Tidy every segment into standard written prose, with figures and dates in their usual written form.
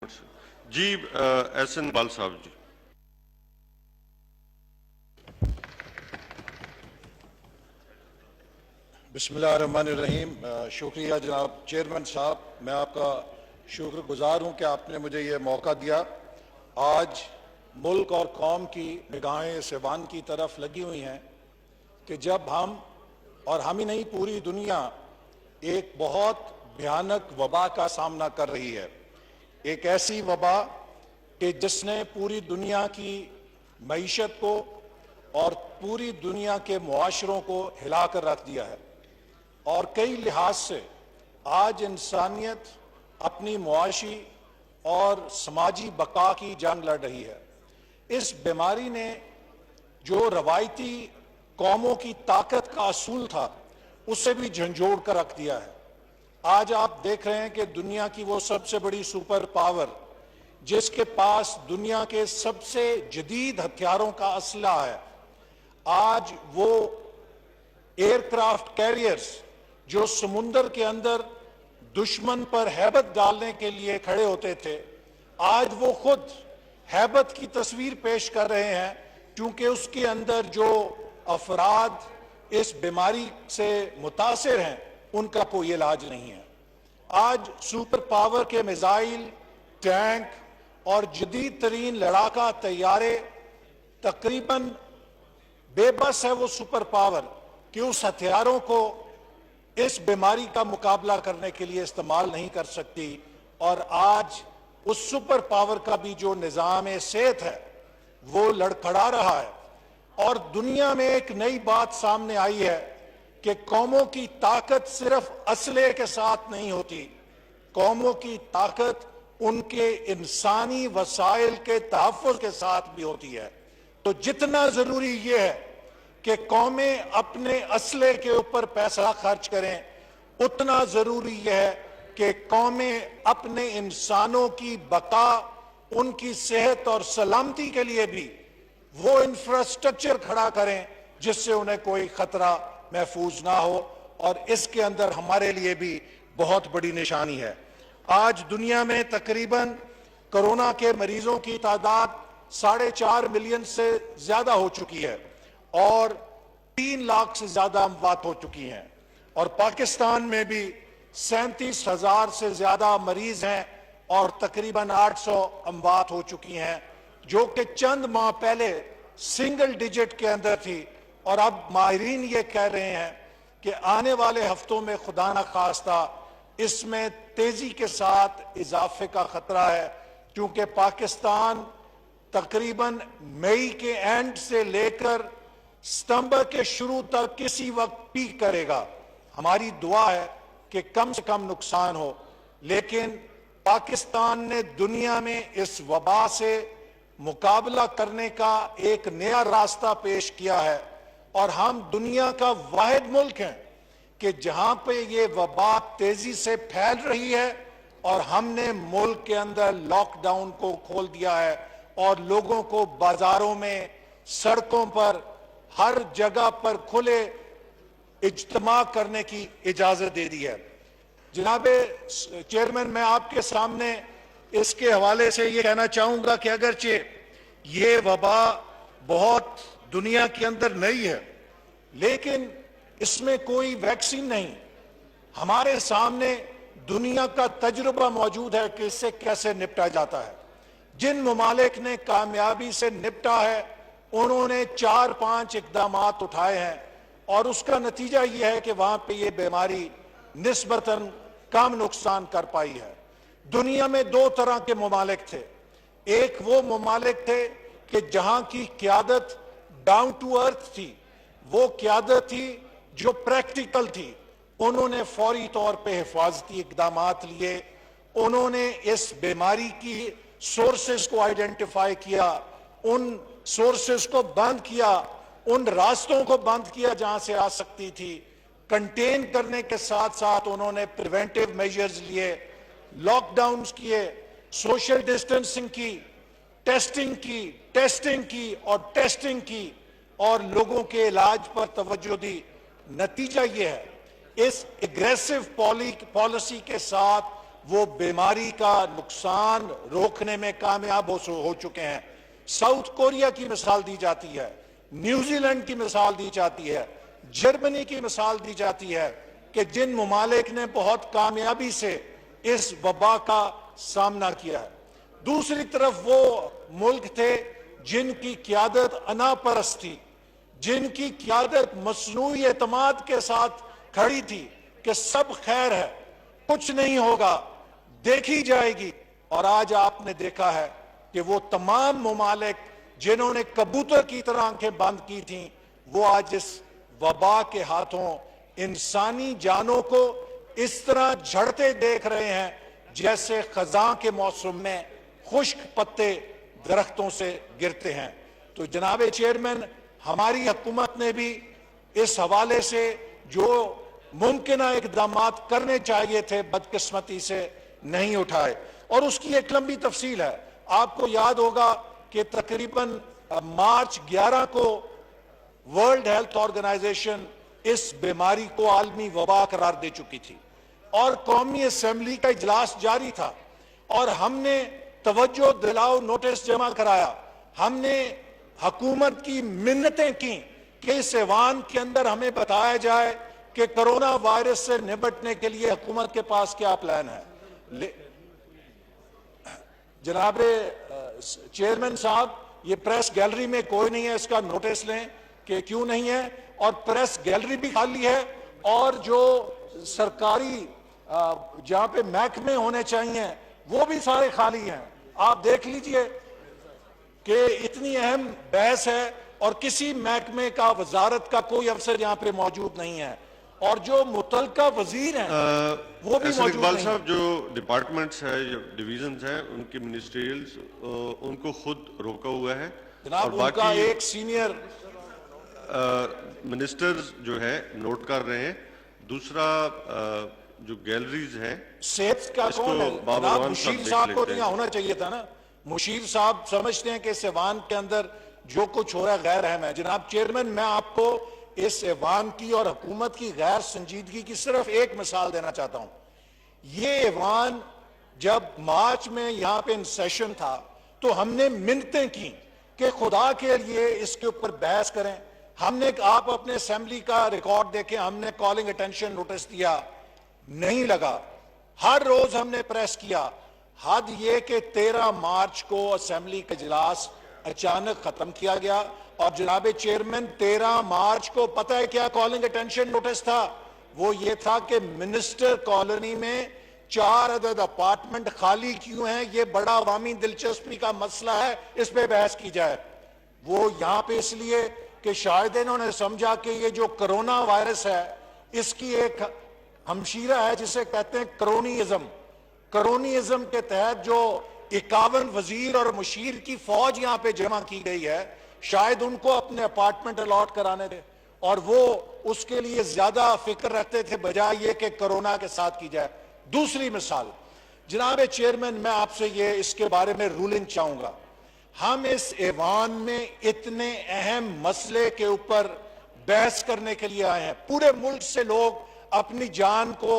جی S N بال صاحب جی. بسم اللہ الرحمن الرحیم. شکریہ جناب چیئرمین صاحب. میں آپ کا شکر گزار ہوں کہ آپ نے مجھے یہ موقع دیا. آج ملک اور قوم کی نگاہیں سیوان کی طرف لگی ہوئی ہیں کہ جب ہم اور ہم ہی نہیں پوری دنیا ایک بہت بھیانک وبا کا سامنا کر رہی ہے. ایک ایسی وبا کہ جس نے پوری دنیا کی معیشت کو اور پوری دنیا کے معاشروں کو ہلا کر رکھ دیا ہے، اور کئی لحاظ سے آج انسانیت اپنی معاشی اور سماجی بقا کی جنگ لڑ رہی ہے. اس بیماری نے جو روایتی قوموں کی طاقت کا اصول تھا اسے بھی جھنجھوڑ کر رکھ دیا ہے. آج آپ دیکھ رہے ہیں کہ دنیا کی وہ سب سے بڑی سپر پاور جس کے پاس دنیا کے سب سے جدید ہتھیاروں کا اسلحہ ہے، آج وہ ایئر کرافٹ کیریئرز جو سمندر کے اندر دشمن پر ہیبت ڈالنے کے لیے کھڑے ہوتے تھے، آج وہ خود ہیبت کی تصویر پیش کر رہے ہیں، کیونکہ اس کے اندر جو افراد اس بیماری سے متاثر ہیں ان کا کوئی علاج نہیں ہے. آج سپر پاور کے میزائل، ٹینک اور جدید ترین لڑاکا طیارے تقریباً بے بس ہے وہ سپر پاور کہ اس ہتھیاروں کو اس بیماری کا مقابلہ کرنے کے لیے استعمال نہیں کر سکتی. اور آج اس سپر پاور کا بھی جو نظام صحت ہے وہ لڑکھڑا رہا ہے. اور دنیا میں ایک نئی بات سامنے آئی ہے کہ قوموں کی طاقت صرف اسلحے کے ساتھ نہیں ہوتی، قوموں کی طاقت ان کے انسانی وسائل کے تحفظ کے ساتھ بھی ہوتی ہے. تو جتنا ضروری یہ ہے کہ قومیں اپنے اسلحے کے اوپر پیسہ خرچ کریں، اتنا ضروری یہ ہے کہ قومیں اپنے انسانوں کی بقا، ان کی صحت اور سلامتی کے لیے بھی وہ انفراسٹرکچر کھڑا کریں جس سے انہیں کوئی خطرہ محفوظ نہ ہو. اور اس کے اندر ہمارے لیے بھی بہت بڑی نشانی ہے. آج دنیا میں تقریباً کرونا کے مریضوں کی تعداد 4.5 ملین سے زیادہ ہو چکی ہے اور 3 لاکھ سے زیادہ اموات ہو چکی ہیں. اور پاکستان میں بھی 37,000 سے زیادہ مریض ہیں اور تقریباً 800 اموات ہو چکی ہیں، جو کہ چند ماہ پہلے سنگل ڈیجٹ کے اندر تھی. اور اب ماہرین یہ کہہ رہے ہیں کہ آنے والے ہفتوں میں خدا نہ خواستہ اس میں تیزی کے ساتھ اضافے کا خطرہ ہے، کیونکہ پاکستان تقریباً مئی کے اینڈ سے لے کر ستمبر کے شروع تک کسی وقت پیک کرے گا. ہماری دعا ہے کہ کم سے کم نقصان ہو، لیکن پاکستان نے دنیا میں اس وبا سے مقابلہ کرنے کا ایک نیا راستہ پیش کیا ہے. اور ہم دنیا کا واحد ملک ہیں کہ جہاں پہ یہ وبا تیزی سے پھیل رہی ہے اور ہم نے ملک کے اندر لاک ڈاؤن کو کھول دیا ہے اور لوگوں کو بازاروں میں، سڑکوں پر، ہر جگہ پر کھلے اجتماع کرنے کی اجازت دے دی ہے. جناب چیئرمین، میں آپ کے سامنے اس کے حوالے سے یہ کہنا چاہوں گا کہ اگرچہ یہ وبا بہت دنیا کے اندر نئی ہے لیکن اس میں کوئی ویکسین نہیں. ہمارے سامنے دنیا کا تجربہ موجود ہے کہ اس سے کیسے نپٹا جاتا ہے. جن ممالک نے کامیابی سے نپٹا ہے انہوں نے 4-5 اقدامات اٹھائے ہیں اور اس کا نتیجہ یہ ہے کہ وہاں پہ یہ بیماری نسبتاً کم نقصان کر پائی ہے. دنیا میں 2 طرح کے ممالک تھے. ایک وہ ممالک تھے کہ جہاں کی قیادت ڈاؤن ٹو ارتھ تھی، وہ قیادت تھی جو پریکٹیکل تھی. انہوں نے فوری طور پہ حفاظتی اقدامات لیے، انہوں نے اس بیماری کی سورسز کو آئیڈینٹیفائی کیا، ان سورسز کو بند کیا، ان راستوں کو بند کیا جہاں سے آ سکتی تھی. کنٹین کرنے کے ساتھ ساتھ انہوں نے پریونٹیو میجرز لیے، لاک ڈاؤنز کیے، سوشل ڈسٹنسنگ کی، ٹیسٹنگ کی اور ٹیسٹنگ کی اور لوگوں کے علاج پر توجہ دی. نتیجہ یہ ہے اس اگریسو پالیسی کے ساتھ وہ بیماری کا نقصان روکنے میں کامیاب ہو چکے ہیں۔ ساؤتھ کوریا کی مثال دی جاتی ہے، نیوزی لینڈ کی مثال دی جاتی ہے، جرمنی کی مثال دی جاتی ہے کہ جن ممالک نے بہت کامیابی سے اس وبا کا سامنا کیا ہے۔ دوسری طرف وہ ملک تھے جن کی قیادت انا پرست تھی، جن کی قیادت مصنوعی اعتماد کے ساتھ کھڑی تھی کہ سب خیر ہے، کچھ نہیں ہوگا، دیکھی جائے گی۔ اور آج آپ نے دیکھا ہے کہ وہ تمام ممالک جنہوں نے کبوتر کی طرح آنکھیں بند کی تھیں، وہ آج اس وبا کے ہاتھوں انسانی جانوں کو اس طرح جھڑتے دیکھ رہے ہیں جیسے خزاں کے موسم میں خشک پتے درختوں سے گرتے ہیں۔ تو جناب چیئرمین، ہماری حکومت نے بھی اس حوالے سے جو ممکنہ اقدامات کرنے چاہیے تھے بدقسمتی سے نہیں اٹھائے، اور اس کی ایک لمبی تفصیل ہے۔ آپ کو یاد ہوگا کہ تقریباً مارچ 11 کو ورلڈ ہیلتھ آرگنائزیشن اس بیماری کو عالمی وبا قرار دے چکی تھی، اور قومی اسمبلی کا اجلاس جاری تھا، اور ہم نے توجہ دلاؤ نوٹس جمع کرایا۔ ہم نے حکومت کی منتیں کی کہ اس ایوان کے اندر ہمیں بتایا جائے کہ کرونا وائرس سے نمٹنے کے لیے حکومت کے پاس کیا پلان ہے۔ جناب چیئرمین صاحب، یہ پریس گیلری میں کوئی نہیں ہے، اس کا نوٹس لیں کہ کیوں نہیں ہے، اور پریس گیلری بھی خالی ہے، اور جو سرکاری جہاں پہ محکمے ہونے چاہیے وہ بھی سارے خالی ہیں۔ آپ دیکھ لیجئے کہ اتنی اہم بحث ہے اور کسی محکمے کا، وزارت کا کوئی افسر یہاں پہ موجود نہیں ہے، اور جو متعلقہ وزیر ہیں وہ بھی احسن موجود اقبال نہیں ہیں۔ صاحب، جو ڈپارٹمنٹس ہیں، جو ڈویژنز ہیں، ان کی منسٹریلز ان کو خود روکا ہوا ہے، اور جناب ان کا باقی ایک سینئر منسٹرز جو ہے نوٹ کر رہے ہیں۔ دوسرا جو گیلریز ہیں صحت کا اس کو کون ہے؟ بابر جناب وان مشیر صاحب صاحب دیکھ کو لیتے تو ہیں۔ یہاں ہونا چاہیے تھا نا۔ مشیر صاحب سمجھتے ہیں کہ اس ایوان کے اندر جو کچھ ہو رہا ہے غیر اہم ہے۔ جناب چیئرمین، میں آپ کو اس ایوان کی اور حکومت کی غیر سنجیدگی کی صرف ایک مثال دینا چاہتا ہوں۔ یہ ایوان جب مارچ میں یہاں پہ سیشن تھا تو ہم نے منتیں کی کہ خدا کے لیے اس کے اوپر بحث کریں۔ ہم نے، آپ اپنے اسمبلی کا ریکارڈ دیکھیں، ہم نے کالنگ اٹینشن نوٹس دیا، نہیں لگا۔ ہر روز ہم نے پریس کیا۔ حد یہ کہ 13 مارچ کو اسمبلی کا اجلاس اچانک ختم کیا گیا، اور جناب چیئرمین 13 مارچ کو پتہ ہے کیا کالنگ اٹینشن نوٹس تھا؟ وہ یہ تھا کہ منسٹر کالونی میں 4 عدد اپارٹمنٹ خالی کیوں ہیں، یہ بڑا عوامی دلچسپی کا مسئلہ ہے، اس پہ بحث کی جائے۔ وہ یہاں پہ اس لیے کہ شاید انہوں نے سمجھا کہ یہ جو کرونا وائرس ہے اس کی ایک ہمشیرہ ہے جسے کہتے ہیں کرونیزم کے تحت جو 51 وزیر اور مشیر کی فوج یہاں پہ جمع کی گئی ہے، شاید ان کو اپنے اپارٹمنٹ الاٹ کرانے تھے، اور وہ اس کے لیے زیادہ فکر رکھتے تھے بجائے یہ کہ کرونا کے ساتھ کی جائے۔ دوسری مثال، جناب چیئرمین، میں آپ سے یہ اس کے بارے میں رولنگ چاہوں گا۔ ہم اس ایوان میں اتنے اہم مسئلے کے اوپر بحث کرنے کے لیے آئے ہیں، پورے ملک سے لوگ اپنی جان کو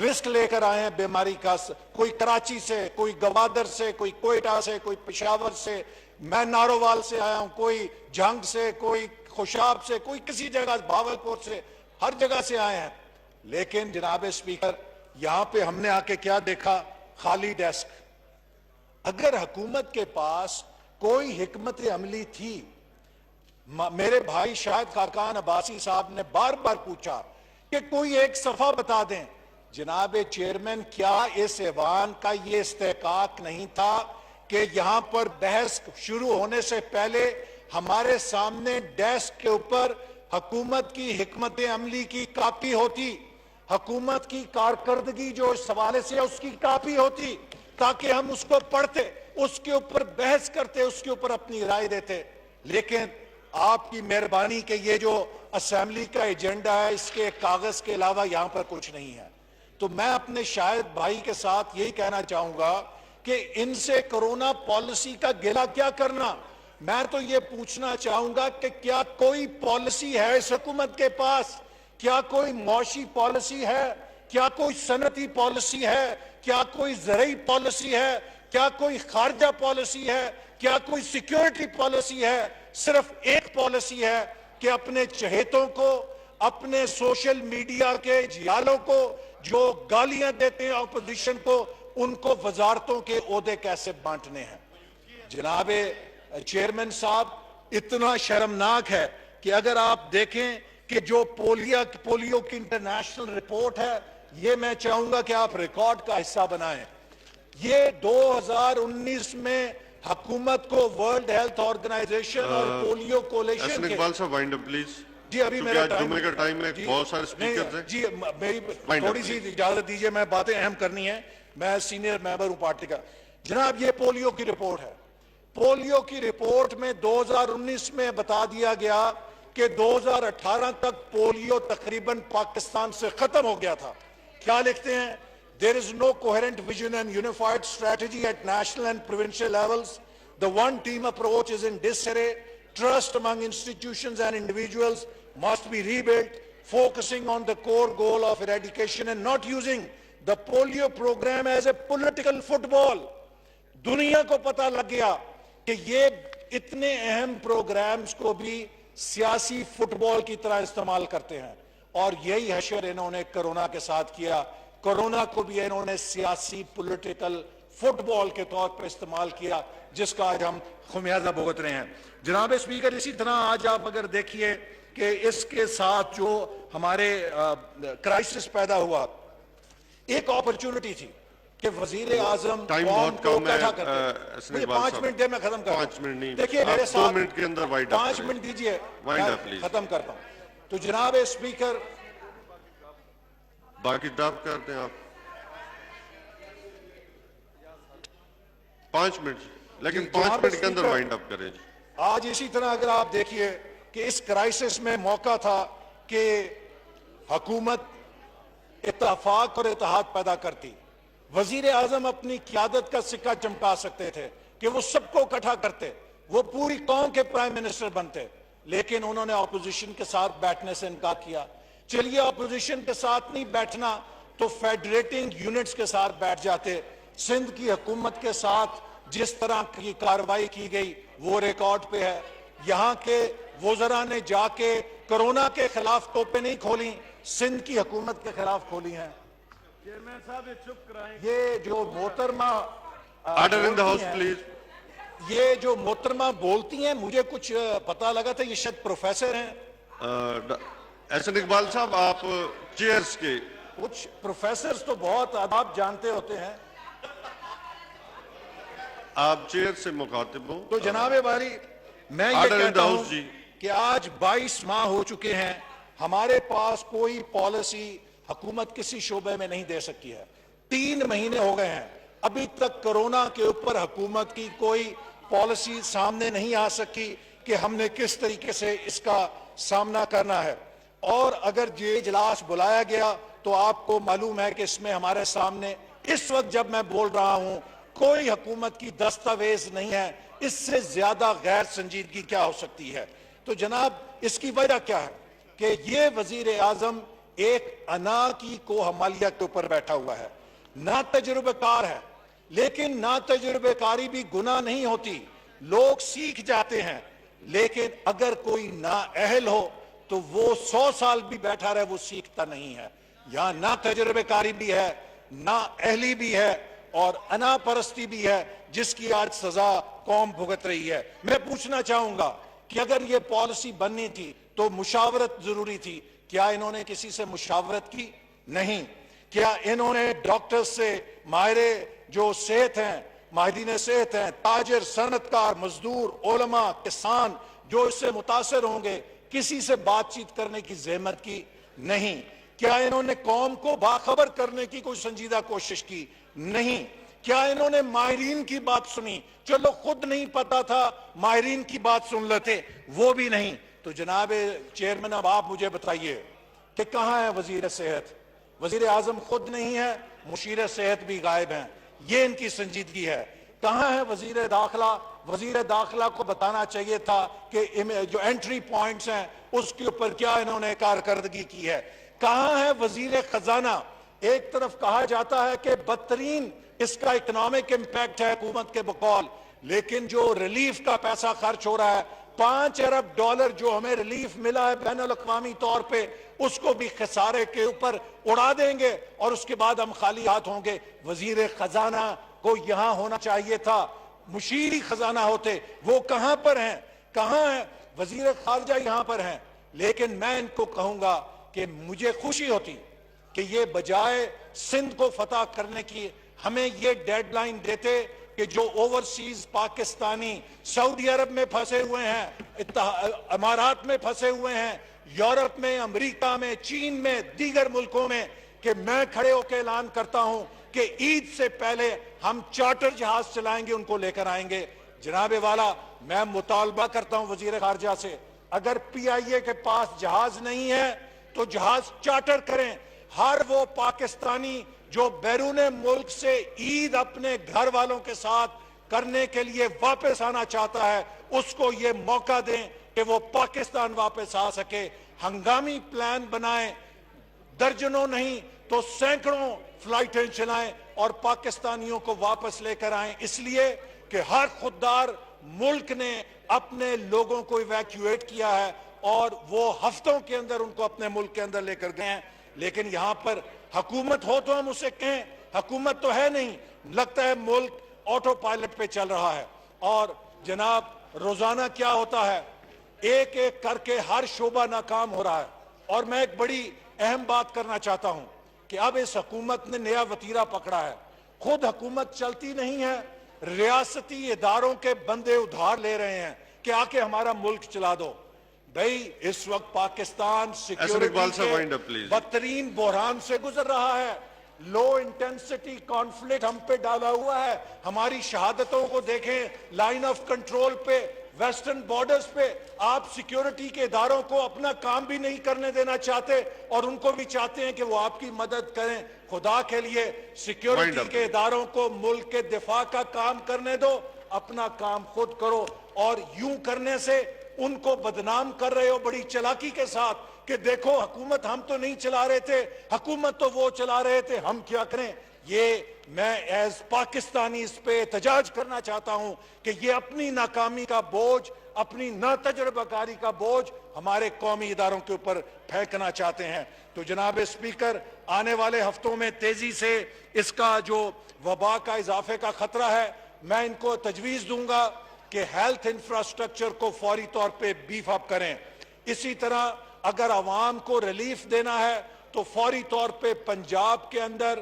رسک لے کر آئے ہیں بیماری کا، کوئی کراچی سے، کوئی گوادر سے، کوئی کوئٹہ سے، کوئی پشاور سے، میں نارووال سے آیا ہوں، کوئی جھنگ سے، کوئی خوشاب سے، کوئی کسی جگہ، بھاولپور سے، ہر جگہ سے آئے ہیں۔ لیکن جناب اسپیکر، یہاں پہ ہم نے آ کے کیا دیکھا؟ خالی ڈیسک۔ اگر حکومت کے پاس کوئی حکمت عملی تھی، میرے بھائی شاہد خاقان عباسی صاحب نے بار بار پوچھا کہ کوئی ایک صفحہ بتا دیں۔ جناب چیئرمین، کیا اس ایوان کا یہ استحقاق نہیں تھا کہ یہاں پر بحث شروع ہونے سے پہلے ہمارے سامنے ڈیسک کے اوپر حکومت کی حکمت عملی کی کاپی ہوتی، حکومت کی کارکردگی جو اس حوالے سے اس کی کاپی ہوتی، تاکہ ہم اس کو پڑھتے، اس کے اوپر بحث کرتے، اس کے اوپر اپنی رائے دیتے۔ لیکن آپ کی مہربانی کہ یہ جو اسمبلی کا ایجنڈا ہے، اس کے کاغذ کے علاوہ یہاں پر کچھ نہیں ہے۔ تو میں اپنے شاہد بھائی کے ساتھ یہی کہنا چاہوں گا کہ ان سے کرونا پالیسی کا گلہ کیا کرنا۔ میں تو یہ پوچھنا چاہوں گا کہ کیا کوئی پالیسی ہے اس حکومت کے پاس؟ کیا کوئی معاشی پالیسی ہے؟ کیا کوئی صنعتی پالیسی ہے؟ کیا کوئی زرعی پالیسی ہے, کیا کوئی خارجہ پالیسی ہے, کیا کوئی سیکیورٹی پالیسی ہے؟ صرف ایک پالیسی ہے کہ اپنے چہیتوں کو, اپنے سوشل میڈیا کے جھیالوں کو جو گالیاں دیتے ہیں اپوزیشن کو, ان کو وزارتوں کے عہدے کیسے بانٹنے ہیں. جناب چیئرمین صاحب, اتنا شرمناک ہے کہ اگر آپ دیکھیں کہ جو پولیو کی انٹرنیشنل رپورٹ ہے, یہ میں چاہوں گا کہ آپ ریکارڈ کا حصہ بنائیں. یہ 2019 میں حکومت کو ورلڈ ہیلتھ آرگنائزیشن اور پولیو کولیشن احسن کے, اقبال صاحب وائنڈ اپ پلیز. جی ابھی میرا جمعے کا ٹائم ہے, بہت سارے سپیکرز ہیں. جی میری تھوڑی سی اجازت دیجئے, میں باتیں اہم کرنی ہیں, میں سینئر ممبر ہوں پارٹی کا. جناب یہ پولیو کی رپورٹ ہے. پولیو کی رپورٹ میں 2019 میں بتا دیا گیا کہ 2018 تک پولیو تقریباً پاکستان سے ختم ہو گیا تھا. کیا لکھتے ہیں؟ There is no coherent vision and unified strategy at national and provincial levels. The one team approach is in disarray. Trust among institutions and individuals must be rebuilt, focusing on the core goal of eradication and not using the polio program as a political football. دنیا کو پتہ لگ گیا کہ یہ اتنے اہم programmes کو بھی سیاسی فٹ بال کی طرح استعمال کرتے ہیں, اور یہی حشر انہوں نے کرونا کے ساتھ کیا. کرونا کو بھی انہوں نے سیاسی پولیٹیکل فٹ بال کے طور پر استعمال کیا, جس کا آج ہم خمیازہ بھگت رہے ہیں. جناب اسپیکر, اسی طرح آج آپ اگر دیکھیے کہ اس کے ساتھ جو ہمارے کرائسس پیدا ہوا, ایک اپرچونٹی تھی کہ وزیر اعظم قوم کو اکٹھا کرتے. مجھے 5 منٹ دے, میں ختم کرتا ہوں. 5 منٹ نہیں, دیکھیے میرے ساتھ 2 منٹ کے اندر وائنڈ اپ 5 منٹ دیجئے, پلیز. ختم کرتا ہوں. تو جناب اسپیکر, باقی ڈراپ کرتے ہیں آپ 5 منٹ, لیکن 5 منٹ کے اندر وائنڈ اپ کریں. آج اسی طرح اگر آپ دیکھیے کہ اس کرائسس میں موقع تھا کہ حکومت اتفاق اور اتحاد پیدا کرتی. وزیر اعظم اپنی قیادت کا سکہ چمکا سکتے تھے کہ وہ سب کو اکٹھا کرتے, وہ پوری قوم کے پرائم منسٹر بنتے, لیکن انہوں نے اپوزیشن کے ساتھ بیٹھنے سے انکار کیا. چلیے اپوزیشن کے ساتھ نہیں بیٹھنا تو فیڈریٹنگ یونٹس کے ساتھ بیٹھ جاتے. سندھ کی حکومت کے ساتھ جس طرح کی کارروائی کی گئی وہ ریکارڈ پہ ہے. یہاں کے وزراء نے جا کے کرونا کے خلاف توپیں نہیں کھولی, سندھ کی حکومت کے خلاف کھولی ہیں. یہ جو محترمہ order in the house please. یہ جو محترمہ بولتی ہیں, مجھے کچھ پتا لگا تھا یہ شاید پروفیسر ہیں. احسن اقبال صاحب, آپ چیئرز کے, کچھ پروفیسرز تو بہت آداب جانتے ہوتے ہیں. آپ چیئر سے مخاطب ہوں. تو جناب باری, میں یہ کہتا ہوں کہ آج 22 ماہ ہو چکے ہیں, ہمارے پاس کوئی پالیسی حکومت کسی شعبے میں نہیں دے سکی ہے. 3 مہینے ہو گئے ہیں, ابھی تک کرونا کے اوپر حکومت کی کوئی پالیسی سامنے نہیں آ سکی کہ ہم نے کس طریقے سے اس کا سامنا کرنا ہے. اور اگر یہ اجلاس بلایا گیا تو آپ کو معلوم ہے کہ اس میں ہمارے سامنے اس وقت جب میں بول رہا ہوں کوئی حکومت کی دستاویز نہیں ہے. اس سے زیادہ غیر سنجیدگی کیا ہو سکتی ہے؟ تو جناب اس کی وجہ کیا ہے کہ یہ وزیر اعظم ایک انا کی کوہ کے اوپر بیٹھا ہوا ہے. نہ تجربہ کار ہے, لیکن نہ تجربہ کاری بھی گناہ نہیں ہوتی, لوگ سیکھ جاتے ہیں. لیکن اگر کوئی نااہل ہو تو وہ 100 سال بھی بیٹھا رہے, وہ سیکھتا نہیں ہے. یہاں نہ تجربہ کاری بھی ہے, نااہلی بھی ہے, اور انا پرستی بھی ہے, جس کی آج سزا قوم بھگت رہی ہے. میں پوچھنا چاہوں گا کہ اگر یہ پالیسی بننی تھی تو مشاورت ضروری تھی. کیا انہوں نے کسی سے مشاورت کی؟ نہیں. کیا انہوں نے ڈاکٹر سے, ماہر جو صحت ہیں, ماہرین صحت ہیں, تاجر, صنعتکار, مزدور, علماء, کسان جو اس سے متاثر ہوں گے, کسی سے بات چیت کرنے کی زحمت کی؟ نہیں. کیا انہوں نے قوم کو باخبر کرنے کی کوئی سنجیدہ کوشش کی؟ نہیں. کیا انہوں نے ماہرین کی بات سنی؟ چلو خود نہیں پتا تھا, ماہرین کی بات سن لیتے, وہ بھی نہیں. تو جناب چیئرمین, اب آپ مجھے بتائیے کہ کہاں ہے وزیر صحت؟ وزیر اعظم خود نہیں ہے, مشیر صحت بھی غائب ہیں. یہ ان کی سنجیدگی ہے. کہاں ہے وزیر داخلہ؟ وزیر داخلہ کو بتانا چاہیے تھا کہ جو انٹری پوائنٹس ہیں اس کے اوپر کیا انہوں نے کارکردگی کی ہے. کہاں ہے وزیر خزانہ؟ ایک طرف کہا جاتا ہے کہ بدترین اس کا اکنامک امپیکٹ ہے حکومت کے بقول، لیکن جو ریلیف کا پیسہ خرچ ہو رہا ہے، $5 ارب جو ہمیں ریلیف ملا ہے بین الاقوامی طور پہ، اس کو بھی خسارے کے اوپر اڑا دیں گے اور اس کے بعد ہم خالی ہاتھ ہوں گے۔ وزیر خزانہ کو یہاں ہونا چاہیے تھا، مشیر خزانہ ہوتے، وہ کہاں پر ہیں؟ کہاں ہیں؟ وزیر خارجہ یہاں پر ہیں، لیکن میں ان کو کہوں گا کہ مجھے خوشی ہوتی کہ یہ بجائے سندھ کو فتح کرنے کی ہمیں یہ ڈیڈ لائن دیتے کہ جو اوورسیز پاکستانی سعودی عرب میں پھنسے ہوئے ہیں، امارات میں پھنسے ہوئے ہیں، یورپ میں، امریکہ میں، چین میں، دیگر ملکوں میں، کہ میں کھڑے ہو کے اعلان کرتا ہوں کہ عید سے پہلے ہم چارٹر جہاز چلائیں گے، ان کو لے کر آئیں گے۔ جناب والا، میں مطالبہ کرتا ہوں وزیر خارجہ سے، اگر پی آئی اے کے پاس جہاز نہیں ہے تو جہاز چارٹر کریں۔ ہر وہ پاکستانی جو بیرون ملک سے عید اپنے گھر والوں کے ساتھ کرنے کے لیے واپس آنا چاہتا ہے، اس کو یہ موقع دیں کہ وہ پاکستان واپس آ سکے۔ ہنگامی پلان بنائیں، درجنوں نہیں تو سینکڑوں فلائٹیں چلائیں اور پاکستانیوں کو واپس لے کر آئیں، اس لیے کہ ہر خوددار ملک نے اپنے لوگوں کو ایویکیویٹ کیا ہے اور وہ ہفتوں کے اندر ان کو اپنے ملک کے اندر لے کر گئے ہیں۔ لیکن یہاں پر حکومت ہو تو ہم اسے کہیں، حکومت تو ہے نہیں، لگتا ہے ملک آٹو پائلٹ پہ چل رہا ہے۔ اور جناب روزانہ کیا ہوتا ہے، ایک ایک کر کے ہر شعبہ ناکام ہو رہا ہے۔ اور میں ایک بڑی اہم بات کرنا چاہتا ہوں کہ اب اس حکومت نے نیا وتیرہ پکڑا ہے، خود حکومت چلتی نہیں ہے، ریاستی اداروں کے بندے ادھار لے رہے ہیں کہ آ کے ہمارا ملک چلا دو۔ بھئی اس وقت پاکستان سیکیورٹی کے بدترین بحران سے گزر رہا ہے، لو انٹینسٹی کانفلکٹ ہم پہ ڈالا ہوا ہے۔ ہماری شہادتوں کو دیکھیں، لائن آف کنٹرول پہ، ویسٹرن بارڈرز پہ آپ سیکیورٹی کے اداروں کو اپنا کام بھی نہیں کرنے دینا چاہتے اور ان کو بھی چاہتے ہیں کہ وہ آپ کی مدد کریں۔ خدا کے لیے سیکیورٹی کے اداروں کو ملک کے دفاع کا کام کرنے دو، اپنا کام خود کرو۔ اور یوں کرنے سے ان کو بدنام کر رہے ہو بڑی چلاکی کے ساتھ کہ دیکھو حکومت ہم تو نہیں چلا رہے تھے، حکومت تو وہ چلا رہے تھے، ہم کیا کریں۔ یہ میں ایز پاکستانی اس پہ احتجاج کرنا چاہتا ہوں کہ یہ اپنی ناکامی کا بوجھ، اپنی ناتجربہ کاری کا بوجھ ہمارے قومی اداروں کے اوپر پھینکنا چاہتے ہیں۔ تو جناب اسپیکر، آنے والے ہفتوں میں تیزی سے اس کا جو وبا کا اضافے کا خطرہ ہے، میں ان کو تجویز دوں گا کہ ہیلتھ انفراسٹرکچر کو فوری طور پہ بیف اپ کریں۔ اسی طرح اگر عوام کو ریلیف دینا ہے تو فوری طور پہ پنجاب کے اندر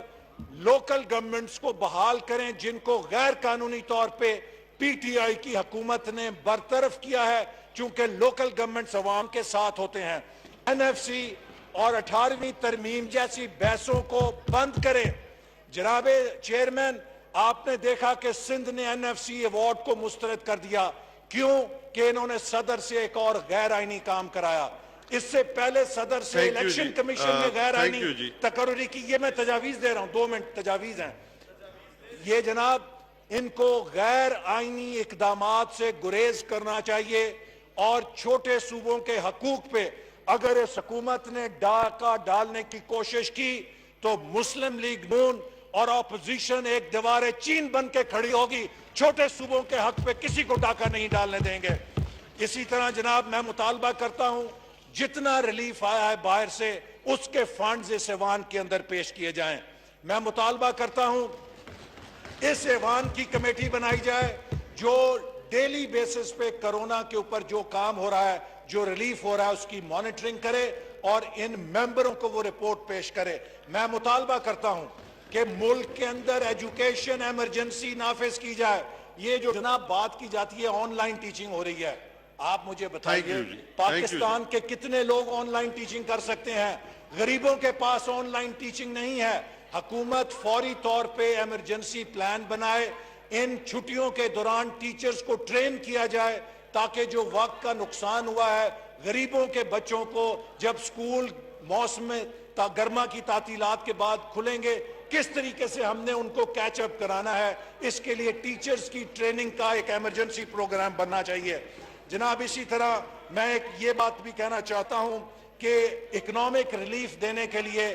لوکل گورنمنٹس کو بحال کریں جن کو غیر قانونی طور پہ پی ٹی آئی کی حکومت نے برطرف کیا ہے، چونکہ لوکل گورنمنٹس عوام کے ساتھ ہوتے ہیں۔ این ایف سی اور 18ویں ترمیم جیسی بحثوں کو بند کریں۔ جناب چیئرمین، آپ نے دیکھا کہ سندھ نے این ایف سی ایوارڈ کو مسترد کر دیا، کیوں کہ انہوں نے صدر سے ایک اور غیر آئینی کام کرایا۔ اس سے پہلے صدر سے الیکشن کمیشن نے غیر آئینی تقرری کی۔ یہ میں تجاویز دے رہا ہوں، 2 منٹ تجاویز ہیں یہ جناب، ان کو غیر آئینی اقدامات سے گریز کرنا چاہیے اور چھوٹے صوبوں کے حقوق پہ اگر اس حکومت نے ڈاکہ ڈالنے کی کوشش کی تو مسلم لیگ نون اور اپوزیشن ایک دیوار چین بن کے کھڑی ہوگی، چھوٹے صوبوں کے حق پہ کسی کو ڈاکہ نہیں ڈالنے دیں گے۔ اسی طرح جناب میں مطالبہ کرتا ہوں جتنا ریلیف آیا ہے باہر سے اس کے فنڈز اس ایوان کے اندر پیش کیے جائیں۔ میں مطالبہ کرتا ہوں اس ایوان کی کمیٹی بنائی جائے جو ڈیلی بیسس پہ کرونا کے اوپر جو کام ہو رہا ہے، جو ریلیف ہو رہا ہے، اس کی مانیٹرنگ کرے اور ان ممبروں کو وہ رپورٹ پیش کرے۔ میں مطالبہ کرتا ہوں کہ ملک کے اندر ایجوکیشن ایمرجنسی نافذ کی جائے۔ یہ جو جناب بات کی جاتی ہے آن لائن ٹیچنگ ہو رہی ہے، آپ مجھے بتائیے پاکستان کے کتنے لوگ آن لائن ٹیچنگ کر سکتے ہیں؟ غریبوں کے پاس آن لائن ٹیچنگ نہیں ہے۔ حکومت فوری طور پہ ایمرجنسی پلان بنائے، ان چھٹیوں کے دوران ٹیچرز کو ٹرین کیا جائے تاکہ جو وقت کا نقصان ہوا ہے غریبوں کے بچوں کو جب سکول موسم گرما کی تعطیلات کے بعد کھلیں گے کس طریقے سے ہم نے ان کو کیچ اپ کرانا ہے، اس کے لیے ٹیچرز کی ٹریننگ کا ایک ایمرجنسی پروگرام بننا چاہیے۔ جناب اسی طرح میں یہ بات بھی کہنا چاہتا ہوں کہ اکنامک ریلیف دینے کے لیے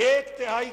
1/3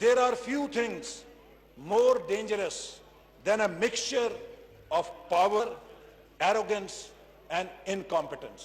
There are few things more dangerous than a mixture of power, arrogance and incompetence.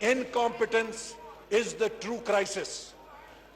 Incompetence is the true crisis.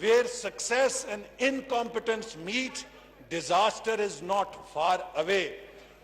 where success and incompetence meet, disaster is not far away.